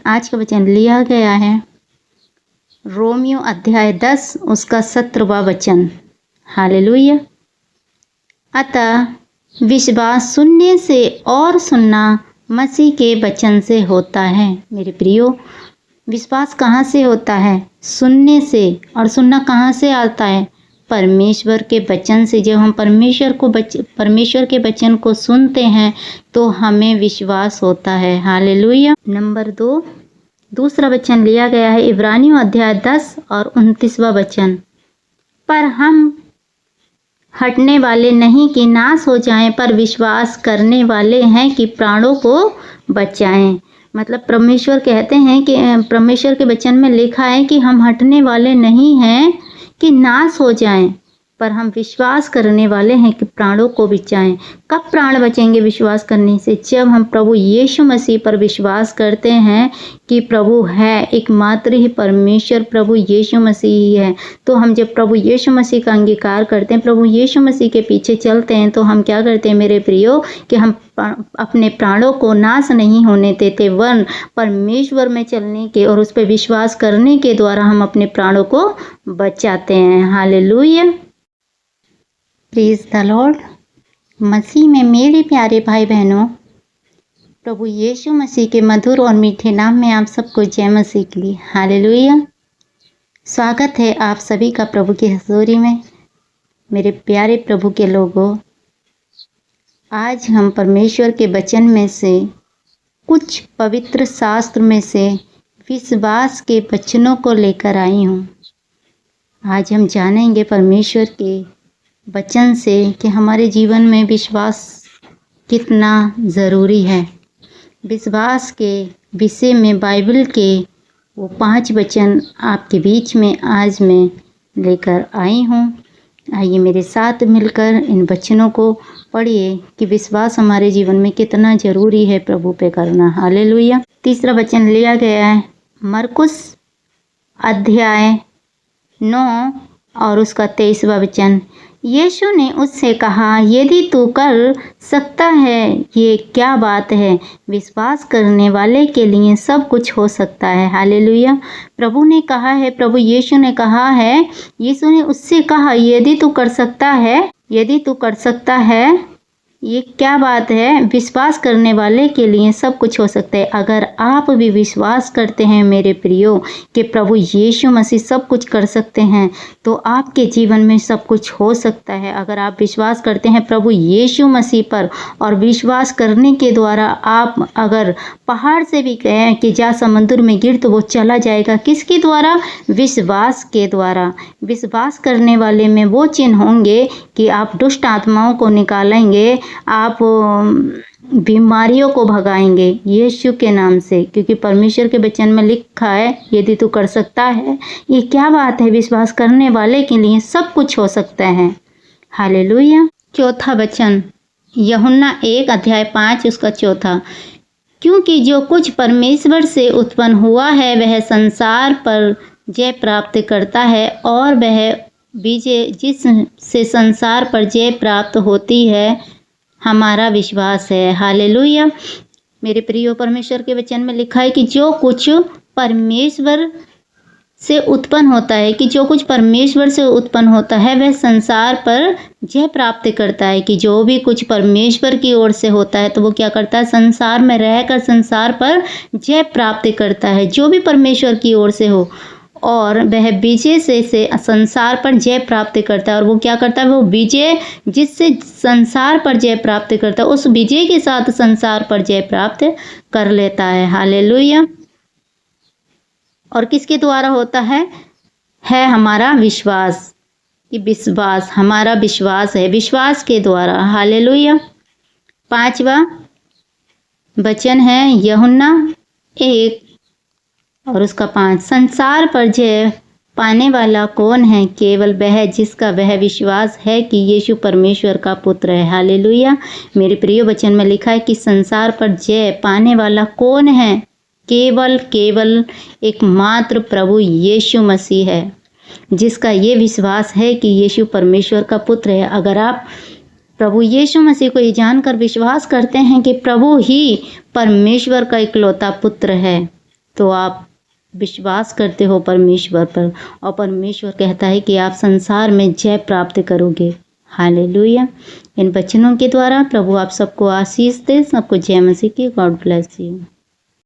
आज का वचन लिया गया है रोमियो अध्याय 10 उसका 17वां वचन। हालेलुया। अतः विश्वास सुनने से और सुनना मसीह के वचन से होता है। मेरे प्रियो, विश्वास कहाँ से होता है? सुनने से। और सुनना कहाँ से आता है? परमेश्वर के वचन से। जब हम परमेश्वर के वचन को सुनते हैं तो हमें विश्वास होता है। हालेलुया। नंबर 2 दूसरा वचन लिया गया है इब्रानियों अध्याय 10 और 29वां वचन। पर हम हटने वाले नहीं कि नाश हो जाएं, पर विश्वास करने वाले हैं कि प्राणों को बचाएं। मतलब परमेश्वर कहते हैं कि परमेश्वर के वचन में लिखा है कि हम हटने वाले नहीं हैं कि नाश हो जाएं, पर हम विश्वास करने वाले हैं कि प्राणों को बचाएं। कब प्राण बचेंगे विश्वास करने से? जब हम प्रभु यीशु मसीह पर विश्वास करते हैं कि प्रभु है, एकमात्र ही परमेश्वर प्रभु यीशु मसीह ही है। तो हम जब प्रभु यीशु मसीह का अंगीकार करते हैं, प्रभु यीशु मसीह के पीछे चलते हैं, तो हम क्या करते हैं मेरे प्रियो कि हम अपने प्राणों को नाश नहीं होने देते, वरन परमेश्वर में चलने के और उस पर विश्वास करने के द्वारा हम अपने प्राणों को बचाते हैं। हालेलुया। Praise the Lord. मसीह में मेरे प्यारे भाई बहनों, प्रभु यीशु मसीह के मधुर और मीठे नाम में आप सबको जय मसीह के लिए। हालेलुया। स्वागत है आप सभी का प्रभु की हजूरी में। मेरे प्यारे प्रभु के लोगों, आज हम परमेश्वर के वचन में से कुछ पवित्र शास्त्र में से विश्वास के वचनों को लेकर आई हूँ। आज हम जानेंगे परमेश्वर के वचन से कि हमारे जीवन में विश्वास कितना ज़रूरी है। विश्वास के विषय में बाइबल के वो 5 वचन आपके बीच में आज मैं लेकर आई हूँ। आइए मेरे साथ मिलकर इन वचनों को पढ़िए कि विश्वास हमारे जीवन में कितना ज़रूरी है प्रभु पे करना। हालेलुया। तीसरा वचन लिया गया है मरकुस अध्याय 9 और उसका 23वां वचन। यीशु ने उससे कहा, यदि तू कर सकता है, ये क्या बात है? विश्वास करने वाले के लिए सब कुछ हो सकता है। हालेलुया। प्रभु ने कहा है, प्रभु यीशु ने कहा है, यीशु ने उससे कहा, यदि तू कर सकता है, यदि तू कर सकता है, ये क्या बात है? विश्वास करने वाले के लिए सब कुछ हो सकता है। अगर आप भी विश्वास करते हैं मेरे प्रियो कि प्रभु यीशु मसीह सब कुछ कर सकते हैं, तो आपके जीवन में सब कुछ हो सकता है। अगर आप विश्वास करते हैं प्रभु यीशु मसीह पर और विश्वास करने के द्वारा आप अगर पहाड़ से भी कहें कि जा समुद्र में गिर, तो वो चला जाएगा। किसके द्वारा? विश्वास के द्वारा। विश्वास करने वाले में वो चिन्ह होंगे कि आप दुष्ट आत्माओं को निकालेंगे, आप बीमारियों को भगाएंगे यीशु के नाम से, क्योंकि परमेश्वर के वचन में लिखा है, यदि तू कर सकता है। ये क्या बात है? विश्वास करने वाले के लिए सब कुछ हो सकता है। हालेलुया। चौथा वचन यूहन्ना 1 अध्याय 5 उसका चौथा। क्योंकि जो कुछ परमेश्वर से उत्पन्न हुआ है वह संसार पर जय प्राप्त करता है, और वह विजय जिससे संसार पर जय प्राप्त होती है हमारा विश्वास है। हालेलुया। मेरे प्रियो, परमेश्वर के वचन में लिखा है कि जो कुछ परमेश्वर से उत्पन्न होता है, कि जो कुछ परमेश्वर से उत्पन्न होता है वह संसार पर जय प्राप्त करता है। कि जो भी कुछ परमेश्वर की ओर से होता है तो वो क्या करता है? संसार में रहकर संसार पर जय प्राप्त करता है, जो भी परमेश्वर की ओर से हो। और वह विजय से संसार पर जय प्राप्त करता है। और वो क्या करता है? वो विजय जिससे संसार पर जय प्राप्त करता है, उस विजय के साथ संसार पर जय प्राप्त कर लेता है। हालेलुया। और किसके द्वारा होता है हमारा विश्वास। कि विश्वास हमारा विश्वास है, विश्वास के द्वारा। हालेलुया। 5वां वचन है यूहन्ना 1 और उसका 5। संसार पर जय पाने वाला कौन है? केवल वह जिसका वह विश्वास है कि यीशु परमेश्वर का पुत्र है। हालेलुया। मेरे प्रिय वचन में लिखा है कि संसार पर जय पाने वाला कौन है? केवल एकमात्र प्रभु यीशु मसीह है, जिसका ये विश्वास है कि यीशु परमेश्वर का पुत्र है। अगर आप प्रभु यीशु मसीह को ये जानकर विश्वास करते हैं कि प्रभु ही परमेश्वर का इकलौता पुत्र है, तो आप विश्वास करते हो परमेश्वर पर, और परमेश्वर कहता है कि आप संसार में जय प्राप्त करोगे। हालेलुया। इन वचनों के द्वारा प्रभु आप सबको आशीष दे। सबको जय मसीह की। God bless you.